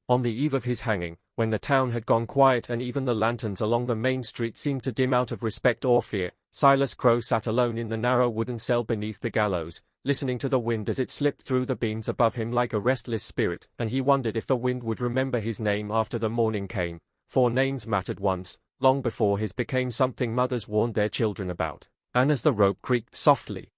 On the eve of his hanging, when the town had gone quiet and even the lanterns along the main street seemed to dim out of respect or fear, Silas Crow sat alone in the narrow wooden cell beneath the gallows, listening to the wind as it slipped through the beams above him like a restless spirit, and he wondered if the wind would remember his name after the morning came, for names mattered once, long before his became something mothers warned their children about. And as the rope creaked softly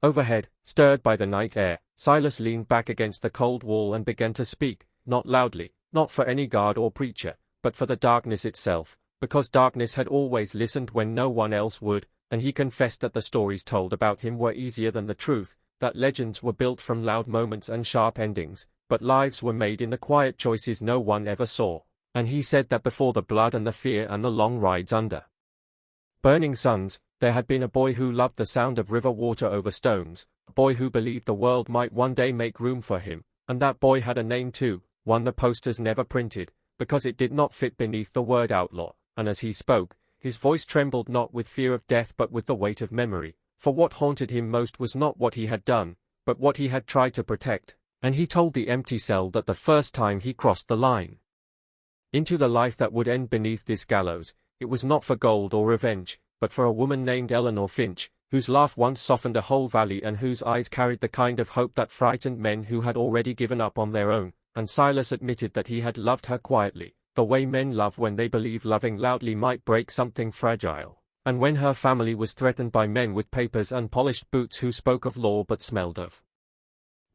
overhead, stirred by the night air, Silas leaned back against the cold wall and began to speak, not loudly, not for any guard or preacher, but for the darkness itself, because darkness had always listened when no one else would, and he confessed that the stories told about him were easier than the truth, that legends were built from loud moments and sharp endings, but lives were made in the quiet choices no one ever saw, and he said that before the blood and the fear and the long rides under burning suns, there had been a boy who loved the sound of river water over stones, a boy who believed the world might one day make room for him, and that boy had a name too, one the posters never printed, because it did not fit beneath the word outlaw, and as he spoke, his voice trembled not with fear of death but with the weight of memory, for what haunted him most was not what he had done, but what he had tried to protect, and he told the empty cell that the first time he crossed the line into the life that would end beneath this gallows, it was not for gold or revenge, but for a woman named Eleanor Finch, whose laugh once softened a whole valley and whose eyes carried the kind of hope that frightened men who had already given up on their own, and Silas admitted that he had loved her quietly, the way men love when they believe loving loudly might break something fragile, and when her family was threatened by men with papers and polished boots who spoke of law but smelled of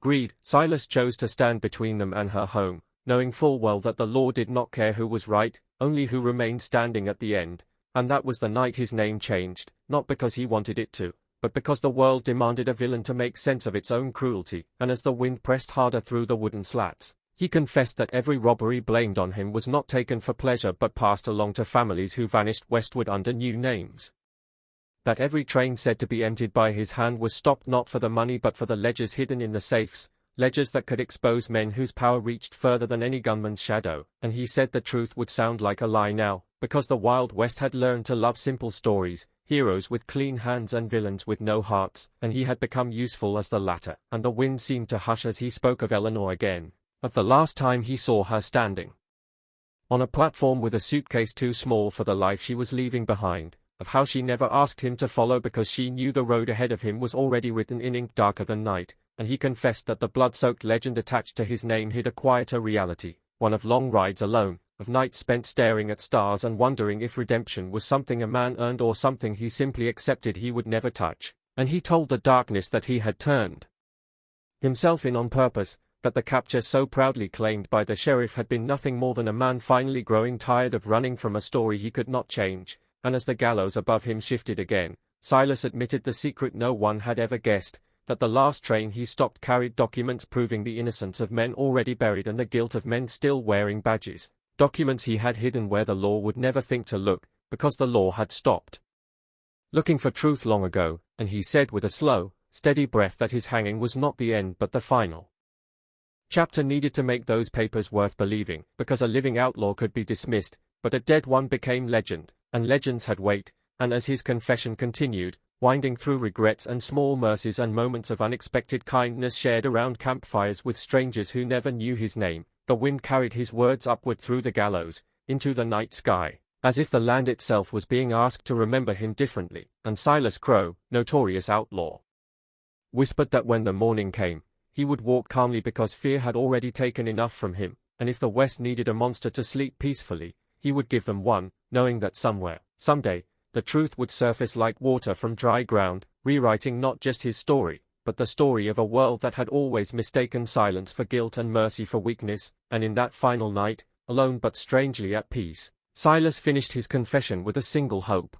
greed. Silas chose to stand between them and her home, knowing full well that the law did not care who was right, only who remained standing at the end, and that was the night his name changed, not because he wanted it to, but because the world demanded a villain to make sense of its own cruelty, and as the wind pressed harder through the wooden slats, he confessed that every robbery blamed on him was not taken for pleasure but passed along to families who vanished westward under new names. That every train said to be emptied by his hand was stopped not for the money but for the ledgers hidden in the safes, ledgers that could expose men whose power reached further than any gunman's shadow, and he said the truth would sound like a lie now, because the Wild West had learned to love simple stories, heroes with clean hands and villains with no hearts, and he had become useful as the latter, and the wind seemed to hush as he spoke of Eleanor again, of the last time he saw her standing on a platform with a suitcase too small for the life she was leaving behind, of how she never asked him to follow because she knew the road ahead of him was already written in ink darker than night, and he confessed that the blood-soaked legend attached to his name hid a quieter reality, one of long rides alone, of nights spent staring at stars and wondering if redemption was something a man earned or something he simply accepted he would never touch, and he told the darkness that he had turned himself in on purpose, that the capture so proudly claimed by the sheriff had been nothing more than a man finally growing tired of running from a story he could not change, and as the gallows above him shifted again, Silas admitted the secret no one had ever guessed, that the last train he stopped carried documents proving the innocence of men already buried and the guilt of men still wearing badges, documents he had hidden where the law would never think to look, because the law had stopped looking for truth long ago, and he said with a slow, steady breath that his hanging was not the end but the final chapter needed to make those papers worth believing, because a living outlaw could be dismissed, but a dead one became legend, and legends had weight, and as his confession continued, winding through regrets and small mercies and moments of unexpected kindness shared around campfires with strangers who never knew his name, the wind carried his words upward through the gallows, into the night sky, as if the land itself was being asked to remember him differently, and Silas Crow, notorious outlaw, whispered that when the morning came, he would walk calmly because fear had already taken enough from him, and if the West needed a monster to sleep peacefully, he would give them one, knowing that somewhere, someday, the truth would surface like water from dry ground, rewriting not just his story, but the story of a world that had always mistaken silence for guilt and mercy for weakness, and in that final night, alone but strangely at peace, Silas finished his confession with a single hope,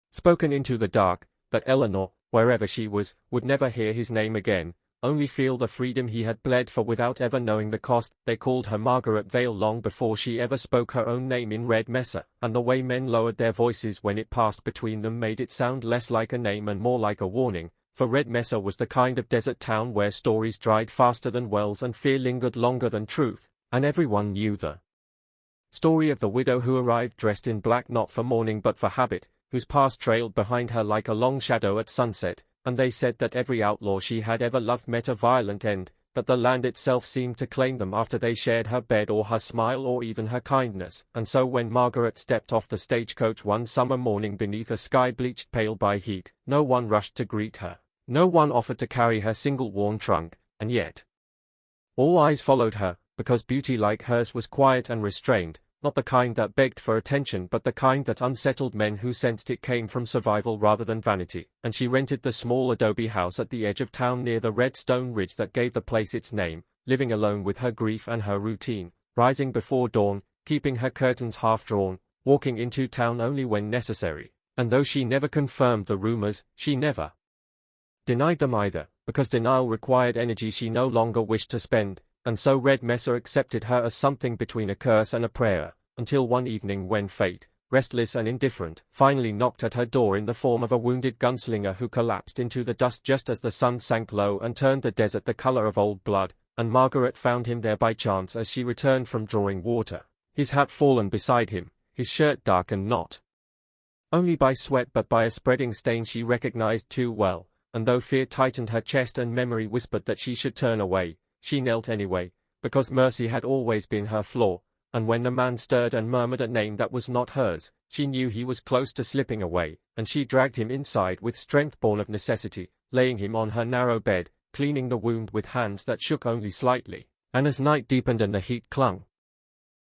spoken into the dark, that Eleanor, wherever she was, would never hear his name again, only feel the freedom he had bled for without ever knowing the cost. They called her Margaret Vale long before she ever spoke her own name in Red Mesa, and the way men lowered their voices when it passed between them made it sound less like a name and more like a warning, for Red Mesa was the kind of desert town where stories dried faster than wells and fear lingered longer than truth, and everyone knew the story of the widow who arrived dressed in black not for mourning but for habit, whose past trailed behind her like a long shadow at sunset, and they said that every outlaw she had ever loved met a violent end, that the land itself seemed to claim them after they shared her bed or her smile or even her kindness. And so when Margaret stepped off the stagecoach one summer morning beneath a sky bleached pale by heat, no one rushed to greet her. No one offered to carry her single worn trunk, and yet all eyes followed her, because beauty like hers was quiet and restrained, not the kind that begged for attention but the kind that unsettled men who sensed it came from survival rather than vanity. And she rented the small adobe house at the edge of town near the red stone ridge that gave the place its name, living alone with her grief and her routine, rising before dawn, keeping her curtains half drawn, walking into town only when necessary. And though she never confirmed the rumors, she never denied them either, because denial required energy she no longer wished to spend. And so Red Mesa accepted her as something between a curse and a prayer, until one evening when fate, restless and indifferent, finally knocked at her door in the form of a wounded gunslinger who collapsed into the dust just as the sun sank low and turned the desert the color of old blood, and Margaret found him there by chance as she returned from drawing water, his hat fallen beside him, his shirt darkened not only by sweat but by a spreading stain she recognized too well, and though fear tightened her chest and memory whispered that she should turn away, she knelt anyway, because mercy had always been her flaw, and when the man stirred and murmured a name that was not hers, she knew he was close to slipping away, and she dragged him inside with strength born of necessity, laying him on her narrow bed, cleaning the wound with hands that shook only slightly. And as night deepened and the heat clung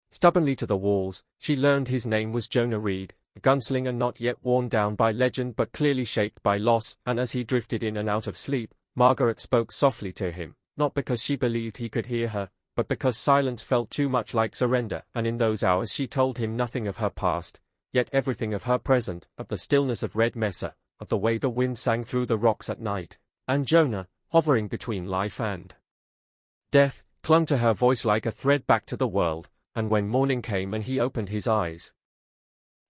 stubbornly to the walls, she learned his name was Jonah Reed, a gunslinger not yet worn down by legend but clearly shaped by loss, and as he drifted in and out of sleep, Margaret spoke softly to him, not because she believed he could hear her, but because silence felt too much like surrender, and in those hours she told him nothing of her past, yet everything of her present, of the stillness of Red Mesa, of the way the wind sang through the rocks at night, and Jonah, hovering between life and death, clung to her voice like a thread back to the world. And when morning came and he opened his eyes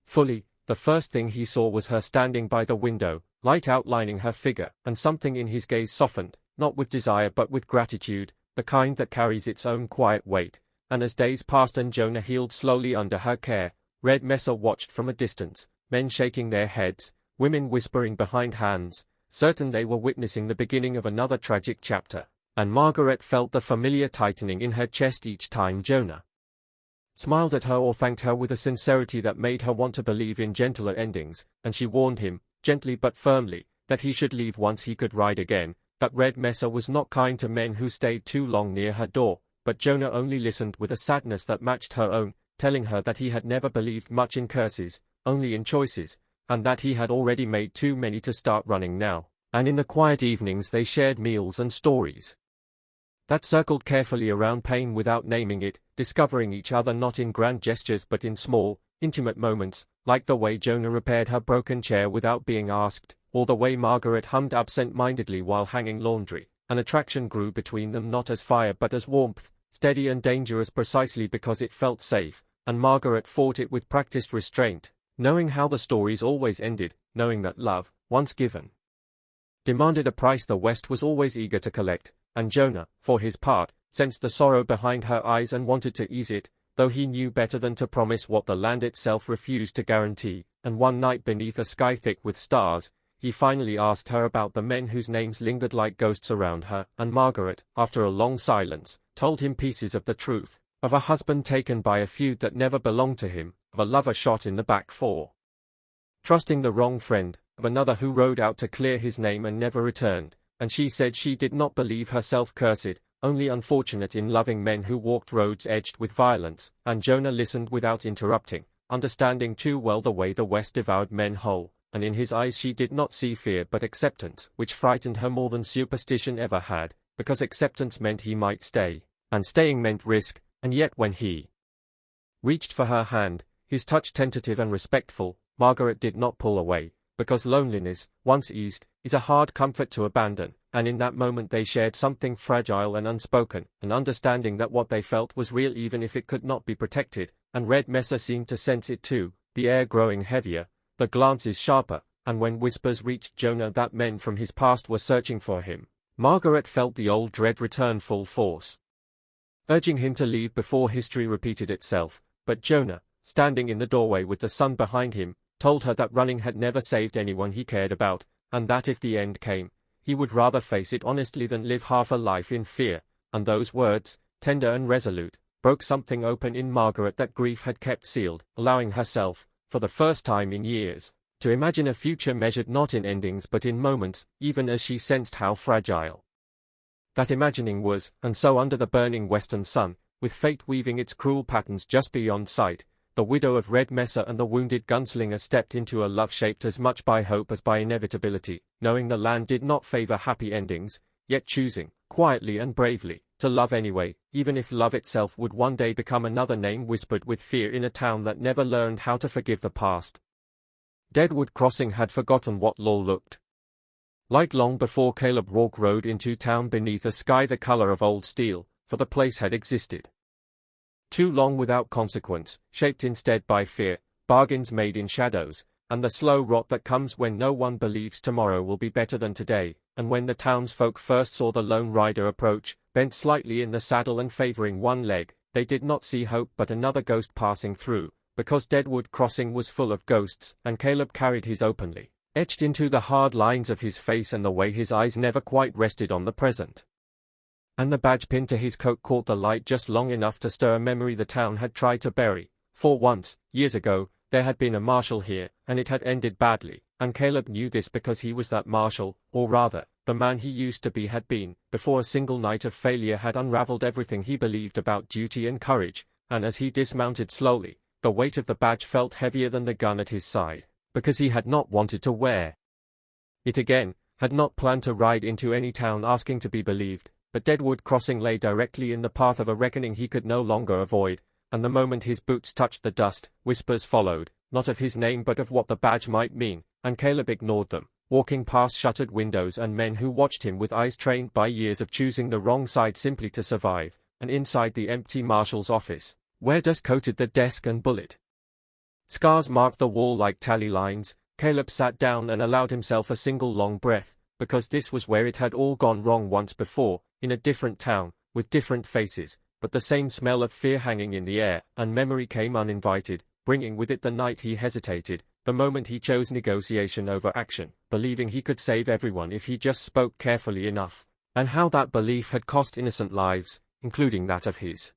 fully, the first thing he saw was her standing by the window, light outlining her figure, and something in his gaze softened, not with desire but with gratitude, the kind that carries its own quiet weight. And as days passed and Jonah healed slowly under her care, Red Mesa watched from a distance, men shaking their heads, women whispering behind hands, certain they were witnessing the beginning of another tragic chapter, and Margaret felt the familiar tightening in her chest each time Jonah smiled at her or thanked her with a sincerity that made her want to believe in gentler endings, and she warned him, gently but firmly, that he should leave once he could ride again, that Red Mesa was not kind to men who stayed too long near her door. But Jonah only listened with a sadness that matched her own, telling her that he had never believed much in curses, only in choices, and that he had already made too many to start running now. And in the quiet evenings they shared meals and stories that circled carefully around pain without naming it, discovering each other not in grand gestures but in small, intimate moments, like the way Jonah repaired her broken chair without being asked, or the way Margaret hummed absent-mindedly while hanging laundry. An attraction grew between them not as fire but as warmth, steady and dangerous precisely because it felt safe, and Margaret fought it with practiced restraint, knowing how the stories always ended, knowing that love, once given, demanded a price the West was always eager to collect. And Jonah, for his part, sensed the sorrow behind her eyes and wanted to ease it, though he knew better than to promise what the land itself refused to guarantee. And one night beneath a sky thick with stars, he finally asked her about the men whose names lingered like ghosts around her, and Margaret, after a long silence, told him pieces of the truth, of a husband taken by a feud that never belonged to him, of a lover shot in the back for trusting the wrong friend, of another who rode out to clear his name and never returned. And she said she did not believe herself cursed, only unfortunate in loving men who walked roads edged with violence, and Jonah listened without interrupting, understanding too well the way the West devoured men whole, and in his eyes she did not see fear but acceptance, which frightened her more than superstition ever had, because acceptance meant he might stay, and staying meant risk, and yet when he reached for her hand, his touch tentative and respectful, Margaret did not pull away, because loneliness, once eased, is a hard comfort to abandon, and in that moment they shared something fragile and unspoken, an understanding that what they felt was real even if it could not be protected, and Red Mesa seemed to sense it too, the air growing heavier, the glances sharper, and when whispers reached Jonah that men from his past were searching for him, Margaret felt the old dread return full force, urging him to leave before history repeated itself. But Jonah, standing in the doorway with the sun behind him, told her that running had never saved anyone he cared about, and that if the end came, he would rather face it honestly than live half a life in fear. and those words, tender and resolute, broke something open in Margaret that grief had kept sealed, allowing herself, for the first time in years, to imagine a future measured not in endings but in moments, even as she sensed how fragile that imagining was. And so under the burning western sun, with fate weaving its cruel patterns just beyond sight, the widow of Red Mesa and the wounded gunslinger stepped into a love shaped as much by hope as by inevitability, knowing the land did not favor happy endings, yet choosing, quietly and bravely, to love anyway, even if love itself would one day become another name whispered with fear in a town that never learned how to forgive the past. Deadwood Crossing had forgotten what law looked like long before Caleb Rourke rode into town beneath a sky the color of old steel, for the place had existed too long without consequence, shaped instead by fear, bargains made in shadows, and the slow rot that comes when no one believes tomorrow will be better than today. And when the townsfolk first saw the lone rider approach, bent slightly in the saddle and favoring one leg, they did not see hope but another ghost passing through, because Deadwood Crossing was full of ghosts, and Caleb carried his openly, etched into the hard lines of his face and the way his eyes never quite rested on the present. And the badge pinned to his coat caught the light just long enough to stir a memory the town had tried to bury, for once, years ago, there had been a marshal here, and it had ended badly, and Caleb knew this because he was that marshal, or rather, the man he used to be had been, before a single night of failure had unraveled everything he believed about duty and courage. And as he dismounted slowly, the weight of the badge felt heavier than the gun at his side, because he had not wanted to wear it again, had not planned to ride into any town asking to be believed. But Deadwood Crossing lay directly in the path of a reckoning he could no longer avoid, and the moment his boots touched the dust, whispers followed, not of his name but of what the badge might mean, and Caleb ignored them, walking past shuttered windows and men who watched him with eyes trained by years of choosing the wrong side simply to survive, and inside the empty marshal's office, where dust coated the desk and bullet scars marked the wall like tally lines, Caleb sat down and allowed himself a single long breath, because this was where it had all gone wrong once before, in a different town, with different faces, but the same smell of fear hanging in the air. And memory came uninvited, bringing with it the night he hesitated, the moment he chose negotiation over action, believing he could save everyone if he just spoke carefully enough, and how that belief had cost innocent lives, including that of his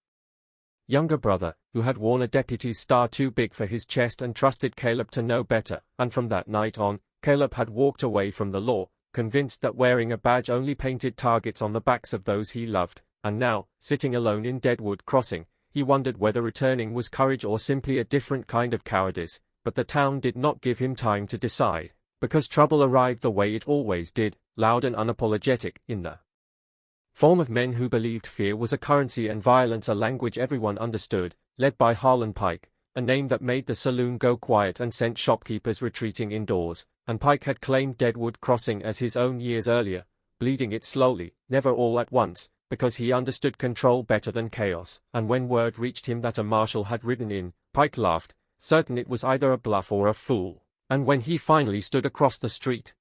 younger brother, who had worn a deputy's star too big for his chest and trusted Caleb to know better. And from that night on, Caleb had walked away from the law, convinced that wearing a badge only painted targets on the backs of those he loved. And now, sitting alone in Deadwood Crossing, he wondered whether returning was courage or simply a different kind of cowardice. But the town did not give him time to decide, because trouble arrived the way it always did, loud and unapologetic, in the form of men who believed fear was a currency and violence a language everyone understood, led by Harlan Pike, a name that made the saloon go quiet and sent shopkeepers retreating indoors. And Pike had claimed Deadwood Crossing as his own years earlier, bleeding it slowly, never all at once, because he understood control better than chaos. And when word reached him that a marshal had ridden in, Pike laughed, certain it was either a bluff or a fool. And when he finally stood across the street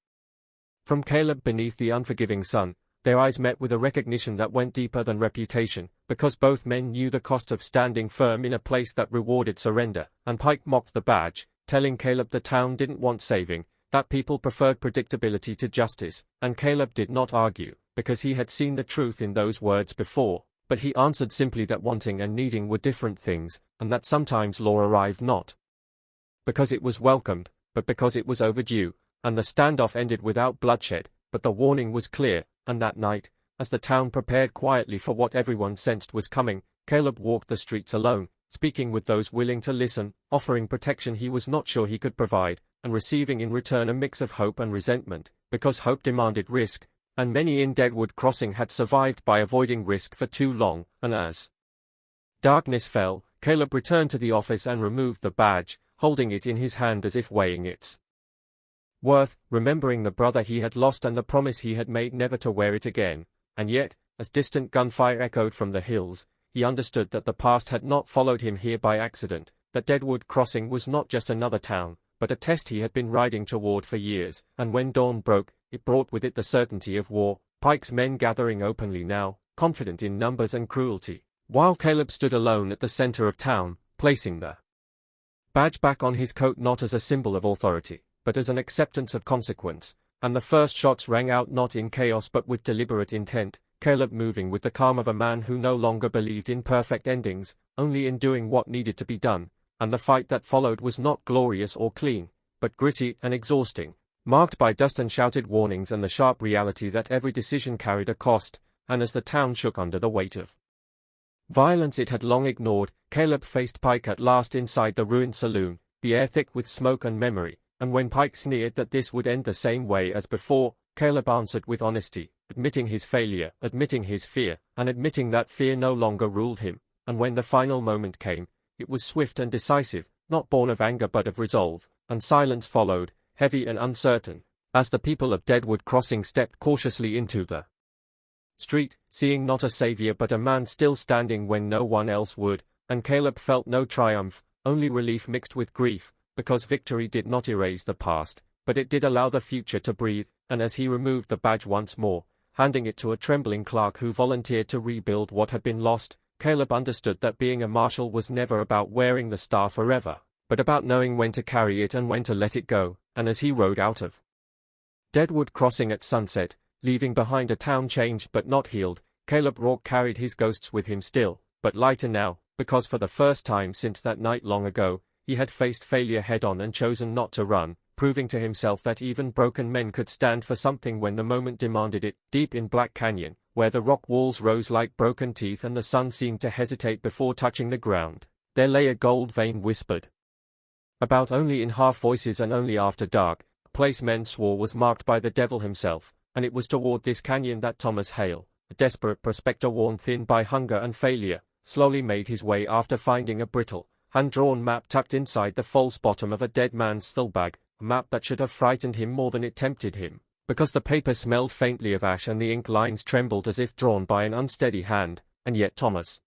from Caleb beneath the unforgiving sun, their eyes met with a recognition that went deeper than reputation, because both men knew the cost of standing firm in a place that rewarded surrender. And Pike mocked the badge, telling Caleb the town didn't want saving, that people preferred predictability to justice. And Caleb did not argue, because he had seen the truth in those words before, but he answered simply that wanting and needing were different things, and that sometimes law arrived not because it was welcomed, but because it was overdue. And the standoff ended without bloodshed, but the warning was clear. And that night, as the town prepared quietly for what everyone sensed was coming, Caleb walked the streets alone, speaking with those willing to listen, offering protection he was not sure he could provide, and receiving in return a mix of hope and resentment, because hope demanded risk, and many in Deadwood Crossing had survived by avoiding risk for too long. And as darkness fell, Caleb returned to the office and removed the badge, holding it in his hand as if weighing its worth, remembering the brother he had lost and the promise he had made never to wear it again. And yet, as distant gunfire echoed from the hills, he understood that the past had not followed him here by accident, that Deadwood Crossing was not just another town, but a test he had been riding toward for years. And when dawn broke, it brought with it the certainty of war, Pike's men gathering openly now, confident in numbers and cruelty, while Caleb stood alone at the center of town, placing the badge back on his coat not as a symbol of authority, but as an acceptance of consequence. And the first shots rang out not in chaos but with deliberate intent. Caleb moving with the calm of a man who no longer believed in perfect endings, only in doing what needed to be done, and the fight that followed was not glorious or clean, but gritty and exhausting, marked by dust and shouted warnings and the sharp reality that every decision carried a cost, and as the town shook under the weight of violence it had long ignored, Caleb faced Pike at last inside the ruined saloon, the air thick with smoke and memory, and when Pike sneered that this would end the same way as before, Caleb answered with honesty, admitting his failure, admitting his fear, and admitting that fear no longer ruled him, and when the final moment came, it was swift and decisive, not born of anger but of resolve, and silence followed, heavy and uncertain, as the people of Deadwood Crossing stepped cautiously into the street, seeing not a savior but a man still standing when no one else would, and Caleb felt no triumph, only relief mixed with grief, because victory did not erase the past, but it did allow the future to breathe, and as he removed the badge once more, handing it to a trembling clerk who volunteered to rebuild what had been lost, Caleb understood that being a marshal was never about wearing the star forever, but about knowing when to carry it and when to let it go, and as he rode out of Deadwood Crossing at sunset, leaving behind a town changed but not healed, Caleb Rourke carried his ghosts with him still, but lighter now, because for the first time since that night long ago, he had faced failure head-on and chosen not to run, proving to himself that even broken men could stand for something when the moment demanded it. Deep in Black Canyon, where the rock walls rose like broken teeth and the sun seemed to hesitate before touching the ground, there lay a gold vein whispered about only in half voices and only after dark, a place men swore was marked by the devil himself, and it was toward this canyon that Thomas Hale, a desperate prospector worn thin by hunger and failure, slowly made his way after finding a brittle, hand-drawn map tucked inside the false bottom of a dead man's stillbag, a map that should have frightened him more than it tempted him, because the paper smelled faintly of ash and the ink lines trembled as if drawn by an unsteady hand, and yet Thomas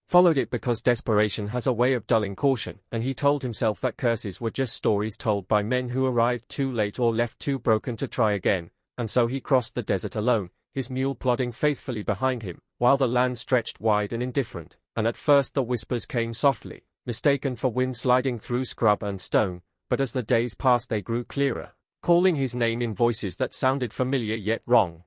followed it because desperation has a way of dulling caution, and he told himself that curses were just stories told by men who arrived too late or left too broken to try again, and so he crossed the desert alone, his mule plodding faithfully behind him, while the land stretched wide and indifferent, and at first the whispers came softly, mistaken for wind sliding through scrub and stone, but as the days passed they grew clearer, calling his name in voices that sounded familiar yet wrong,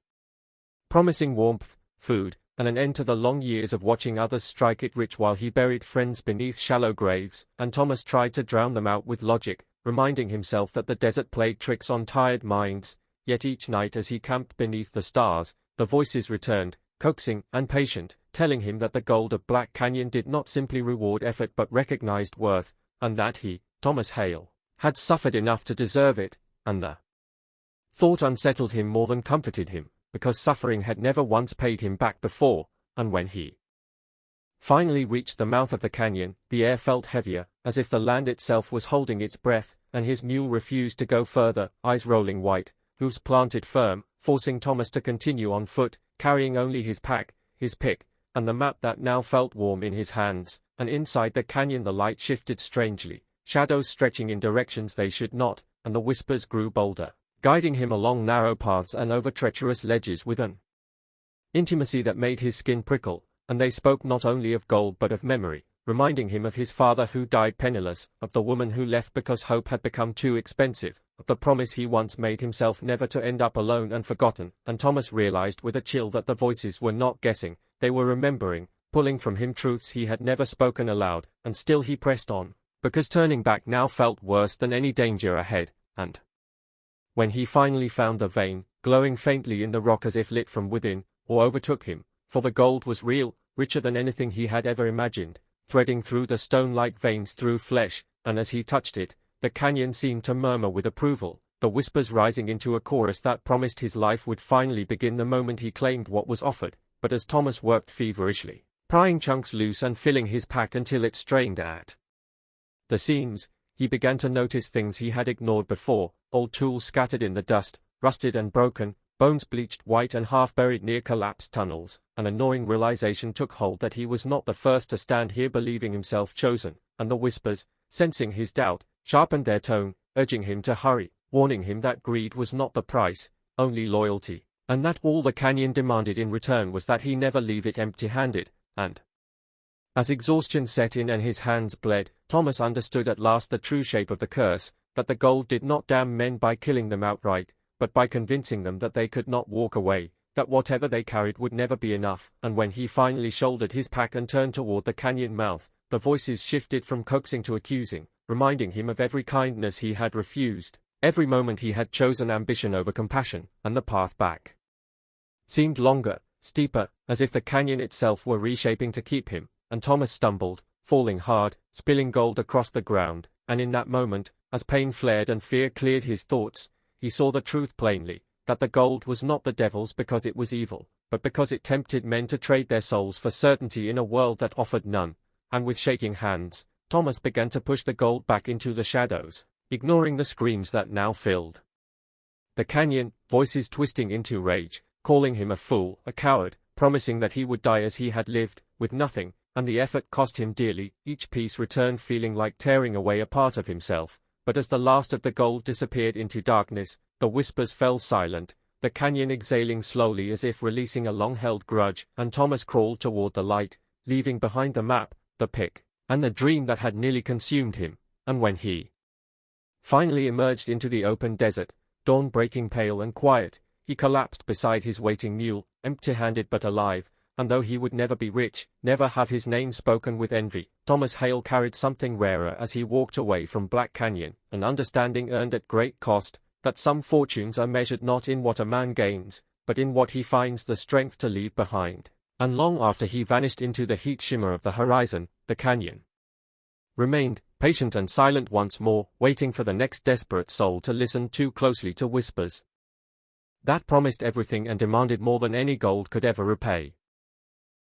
promising warmth, food, and an end to the long years of watching others strike it rich while he buried friends beneath shallow graves, and Thomas tried to drown them out with logic, reminding himself that the desert played tricks on tired minds, yet each night as he camped beneath the stars, the voices returned, coaxing and patient, telling him that the gold of Black Canyon did not simply reward effort but recognized worth, and that he, Thomas Hale, had suffered enough to deserve it, and the thought unsettled him more than comforted him, because suffering had never once paid him back before, and when he finally reached the mouth of the canyon, the air felt heavier, as if the land itself was holding its breath, and his mule refused to go further, eyes rolling white, hooves planted firm, forcing Thomas to continue on foot, carrying only his pack, his pick, and the map that now felt warm in his hands, and inside the canyon the light shifted strangely, shadows stretching in directions they should not, and the whispers grew bolder, guiding him along narrow paths and over treacherous ledges with an intimacy that made his skin prickle, and they spoke not only of gold but of memory, reminding him of his father who died penniless, of the woman who left because hope had become too expensive, of the promise he once made himself never to end up alone and forgotten, and Thomas realized with a chill that the voices were not guessing, they were remembering, pulling from him truths he had never spoken aloud, and still he pressed on, because turning back now felt worse than any danger ahead, and when he finally found the vein, glowing faintly in the rock as if lit from within, or overtook him, for the gold was real, richer than anything he had ever imagined, threading through the stone-like veins through flesh, and as he touched it, the canyon seemed to murmur with approval, the whispers rising into a chorus that promised his life would finally begin the moment he claimed what was offered, but as Thomas worked feverishly, prying chunks loose and filling his pack until it strained at the seams, he began to notice things he had ignored before, old tools scattered in the dust, rusted and broken, bones bleached white and half-buried near collapsed tunnels. An annoying realization took hold that he was not the first to stand here believing himself chosen, and the whispers, sensing his doubt, sharpened their tone, urging him to hurry, warning him that greed was not the price, only loyalty, and that all the canyon demanded in return was that he never leave it empty-handed, and as exhaustion set in and his hands bled, Thomas understood at last the true shape of the curse, that the gold did not damn men by killing them outright, but by convincing them that they could not walk away, that whatever they carried would never be enough, and when he finally shouldered his pack and turned toward the canyon mouth, the voices shifted from coaxing to accusing, reminding him of every kindness he had refused, every moment he had chosen ambition over compassion, and the path back seemed longer, steeper, as if the canyon itself were reshaping to keep him, and Thomas stumbled, falling hard, spilling gold across the ground, and in that moment, as pain flared and fear cleared his thoughts, he saw the truth plainly, that the gold was not the devil's because it was evil, but because it tempted men to trade their souls for certainty in a world that offered none, and with shaking hands, Thomas began to push the gold back into the shadows, ignoring the screams that now filled the canyon, voices twisting into rage, calling him a fool, a coward, promising that he would die as he had lived, with nothing, and the effort cost him dearly. Each piece returned feeling like tearing away a part of himself, but as the last of the gold disappeared into darkness, the whispers fell silent, the canyon exhaling slowly as if releasing a long-held grudge, and Thomas crawled toward the light, leaving behind the map, the pick, and the dream that had nearly consumed him. And when he finally emerged into the open desert, dawn breaking pale and quiet, he collapsed beside his waiting mule, empty-handed but alive, and though he would never be rich, never have his name spoken with envy, Thomas Hale carried something rarer as he walked away from Black Canyon, an understanding earned at great cost, that some fortunes are measured not in what a man gains, but in what he finds the strength to leave behind. And long after he vanished into the heat shimmer of the horizon, the canyon remained, patient and silent once more, waiting for the next desperate soul to listen too closely to whispers that promised everything and demanded more than any gold could ever repay.